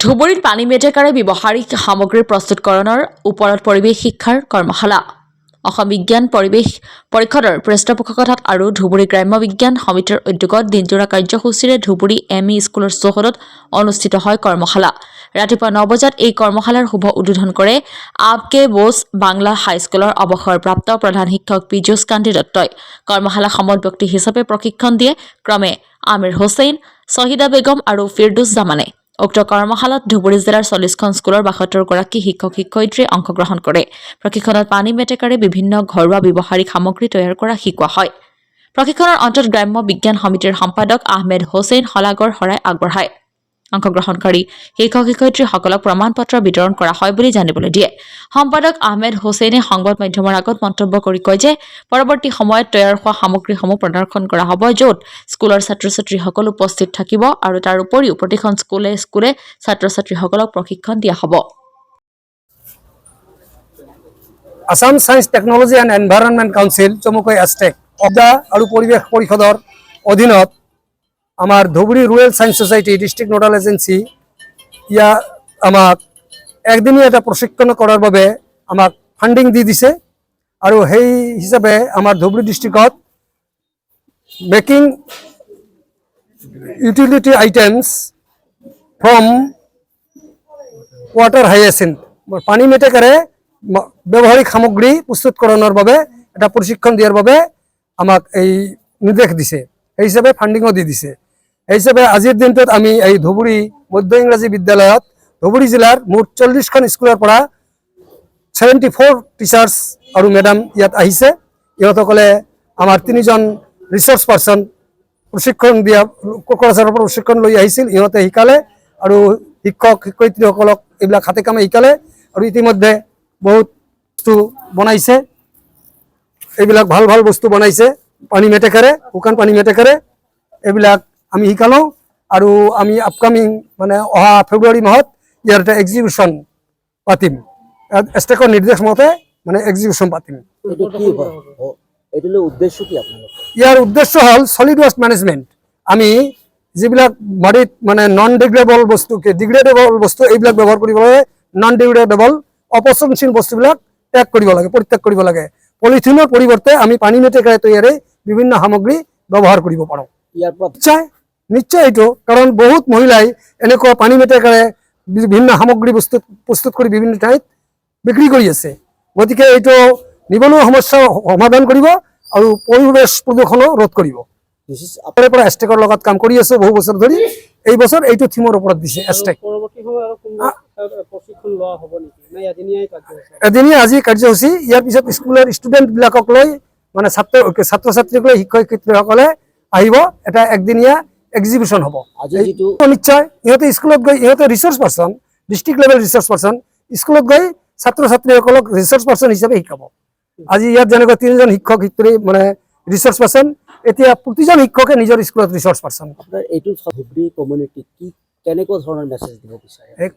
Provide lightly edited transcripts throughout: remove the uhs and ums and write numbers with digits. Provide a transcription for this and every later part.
ধুবুৰীত পানী মেটেকাৰে ব্যৱহাৰিক সামগ্ৰী প্ৰস্তুতকৰণৰ ওপৰত পৰিৱেশ শিক্ষাৰ কৰ্মশালা। অসম বিজ্ঞান পৰিৱেশ পৰিষদৰ পৃষ্ঠপোষকতাত আৰু ধুবুৰী গ্ৰাম্য বিজ্ঞান সমিতিৰ উদ্যোগত দিনজোৰা কাৰ্যসূচীৰে ধুবুৰী এম.ই. স্কুলৰ চৌহদত অনুষ্ঠিত হয় কৰ্মশালা। ৰাতিপুৱা 9 বজাত এই কৰ্মশালাৰ শুভ উদ্বোধন কৰে আপকে বোস বাংলা হাইস্কুলৰ অৱসৰপ্ৰাপ্ত প্ৰধান শিক্ষক পীযুষ কান্তি দত্তই। কৰ্মশালা সময়ত ব্যক্তি হিচাপে প্ৰশিক্ষণ দিয়ে ক্ৰমে আমিৰ হুছেইন, শ্বহীদা বেগম আৰু ফিৰদৌছ জামানে। উক্ত কৰ্মশালাত ধুবুৰী জিলাৰ 40খন স্কুলৰ 72 গৰাকী শিক্ষক-শিক্ষয়িত্ৰীয়ে অংশগ্ৰহণ কৰে। প্ৰশিক্ষণত পানী মেটেকাৰে বিভিন্ন ঘৰুৱা ব্যৱহাৰিক সামগ্ৰী তৈয়াৰ কৰা শিকোৱা হয়। প্ৰশিক্ষণৰ অন্তত গ্ৰাম্য বিজ্ঞান সমিতিৰ সম্পাদক আহমেদ হুছেইন শলাগৰ শৰাই আগবঢ়ায়। অংশগ্ৰহণকাৰী শিক্ষক-শিক্ষয়িত্ৰীসকলক প্ৰমাণপত্ৰ বিতৰণ কৰা হয় বুলি জানিবলৈ দিয়ে। সম্পাদক আহমেদ হুছেইনে সংবাদ মাধ্যমৰ আগত মন্তব্য কৰি কয় যে পৰৱৰ্তী সময়ত তৈয়াৰ হোৱা সামগ্ৰীসমূহ প্ৰদৰ্শন কৰা হ'ব, য'ত স্কুলৰ ছাত্ৰ-ছাত্ৰীসকল উপস্থিত থাকিব আৰু তাৰ উপৰিও প্ৰতিখন স্কুলে ছাত্ৰ-ছাত্ৰীসকলক প্ৰশিক্ষণ দিয়া হ'ব। Assam science technology and environment council চমুকৈ এষ্টেক আৰু পৰিৱেশ পৰিষদৰ অধীনত আমাৰ Dhubri rural science society district nodal agency আমাক একদিনীয়া এটা প্ৰশিক্ষণ কৰাৰ বাবে আমাক ফাণ্ডিং দি দিছে আৰু সেই হিচাপে আমাৰ ধুবুৰী ডিষ্ট্ৰিক্টত making utility items from water hyacinth পানী মেটেকাৰে ব্যৱহাৰিক সামগ্ৰী প্ৰস্তুতকৰণৰ বাবে এটা প্ৰশিক্ষণ দিয়াৰ বাবে আমাক এই নিৰ্দেশ দিছে। সেই হিচাপে ফাণ্ডিঙো দি দিছে। এই হিচাপে আজিৰ দিনটোত আমি এই ধুবুৰী মধ্য ইংৰাজী বিদ্যালয়ত ধুবুৰী জিলাৰ মুঠ 40খন স্কুলৰ পৰা 74 টিচাৰ্ছ আৰু মেডাম ইয়াত আহিছে। ইহঁতসকলে আমাৰ 3জন ৰিচৰ্চ পাৰ্চন প্ৰশিক্ষণ দিয়া কোকৰাঝাৰৰ পৰা প্ৰশিক্ষণ লৈ আহিছিল। ইহঁতে শিকালে আৰু শিক্ষক-শিক্ষয়িত্ৰীসকলক এইবিলাক হাতে কামে শিকালে আৰু ইতিমধ্যে বহুত বস্তু বনাইছে। এইবিলাক ভাল ভাল বস্তু বনাইছে পানী মেটেকাৰে, শুকান পানী মেটেকাৰে। এইবিলাক আমি শিকালোঁ আৰু আমি আপকামিং মানে অহা ফেব্ৰুৱাৰী মাহত ইয়াৰ এটা এক্সিবিশ্যন পাতিম। এষ্টেকৰ নিৰ্দেশ মতে মানে এক্সিবিশ্যন পাতিম। ইয়াৰ উদ্দেশ্য হ'ল সলিড ৱেষ্ট মেনেজমেণ্ট। আমি যিবিলাক মাটিত মানে নন ডিগ্ৰেডেবল বস্তু ডিগ্ৰেডেবল বস্তু এইবিলাক ব্যৱহাৰ কৰিবলৈ নন ডিগ্ৰেডেবল অপচনশীল বস্তুবিলাক ত্যাগ কৰিব লাগে, পৰিত্যাগ কৰিব লাগে। পলিথিনৰ পৰিৱৰ্তে আমি পানী মেটেকাৰে তৈয়াৰী বিভিন্ন সামগ্ৰী ব্যৱহাৰ কৰিব পাৰোঁ। নিশ্চয় এইটো কাৰণ বহুত মহিলাই এনেকুৱা পানী মেটেকাৰে বিভিন্ন সামগ্ৰী প্ৰস্তুত কৰি বিভিন্ন ঠাইত বিক্ৰী কৰি আছে। গতিকে এইটো নিবনুৱা সমস্যা সমাধান কৰিব আৰু পৰিৱেশ প্ৰদূষণো ৰোধ কৰিব। আগৰে পৰা এষ্টেকৰ লগত কাম কৰি আছো বহু বছৰ ধৰি। এই বছৰ এইটো থিমৰ ওপৰত দিছে এষ্টেক। এদিনীয়া আজি কাৰ্যসূচী। ইয়াৰ পিছত স্কুলৰ ষ্টুডেণ্টবিলাকক লৈ মানে ছাত্ৰ-ছাত্ৰীক লৈ শিক্ষক-শিক্ষয়িত্ৰীসকলে আহিব। এটা একদিনীয়া এক্সিবিশ্যন হ'ব। নিশ্চয় ইহঁতে স্কুলত গৈ ইহঁতে research person, district level research person স্কুলত গৈ ছাত্ৰ-ছাত্ৰীসকলক ৰিচৰ্চ পাৰ্চন হিচাপে শিকাব। আজি ইয়াত যেনেকৈ 3জন শিক্ষক-শিক্ষয়িত্ৰী মানে ৰিচৰ্চ পাৰ্চন, এতিয়া প্ৰতিজন শিক্ষকে নিজৰ স্কুলত ৰিচৰ্চ পাৰ্চন।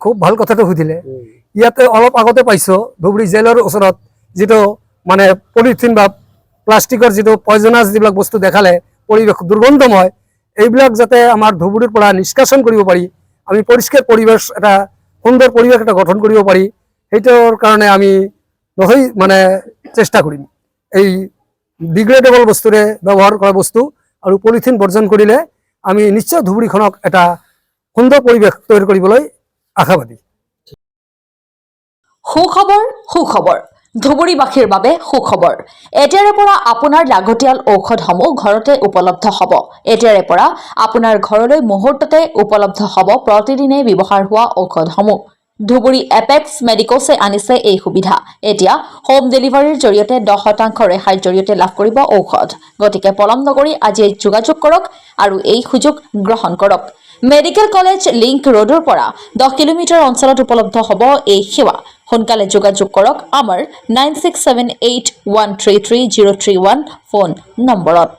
খুব ভাল কথাটো সুধিলে। ইয়াতে অলপ আগতে পাইছোঁ ধুবুৰী জেলৰ ওচৰত যিটো মানে পলিথিন বা প্লাষ্টিকৰ যিটো পয়জনাছ যিবিলাক বস্তু দেখালে পৰিৱেশ দুৰ্গন্ধময়, এইবিলাক যাতে আমাৰ ধুবুৰীৰ পৰা নিষ্কাশন কৰিব পাৰি, আমি পৰিষ্কাৰ পৰিৱেশ এটা সুন্দৰ পৰিৱেশ এটা গঠন কৰিব পাৰি, সেইটোৰ কাৰণে আমি নহয় মানে চেষ্টা কৰিম। এই ডিগ্ৰেডেবল বস্তুৰে ব্যৱহাৰ কৰা বস্তু আৰু পলিথিন বৰ্জন কৰিলে আমি নিশ্চয় ধুবুৰীখনক এটা সুন্দৰ পৰিৱেশ তৈয়াৰ কৰিবলৈ আশাবাদী। সুখবৰ ধুবুৰীবাসীৰ বাবে সুখবৰ। এতিয়াৰে পৰা আপোনাৰ লাগতিয়াল ঔষধসমূহ ঘৰতে উপলব্ধ হ'ব। এতিয়াৰে পৰা আপোনাৰ ঘৰলৈ মুহূৰ্ততে উপলব্ধ হ'ব প্ৰতিদিনে ব্যৱহাৰ হোৱা ঔষধসমূহ। ধুবুৰী এপেক্স মেডিকোছে আনিছে এই সুবিধা। এতিয়া হোম ডেলিভাৰীৰ জৰিয়তে 10% ৰেহাইৰ জৰিয়তে লাভ কৰিব ঔষধ। গতিকে পলম নকৰি আজিয়ে যোগাযোগ কৰক আৰু এই সুযোগ গ্ৰহণ কৰক। মেডিকেল কলেজ লিংক ৰোডৰ পৰা 10 কিলোমিটাৰ অঞ্চলত উপলব্ধ হ'ব এই সেৱা। সোনকালে যোগাযোগ কৰক আমাৰ 9678133031 ফোন নম্বৰত।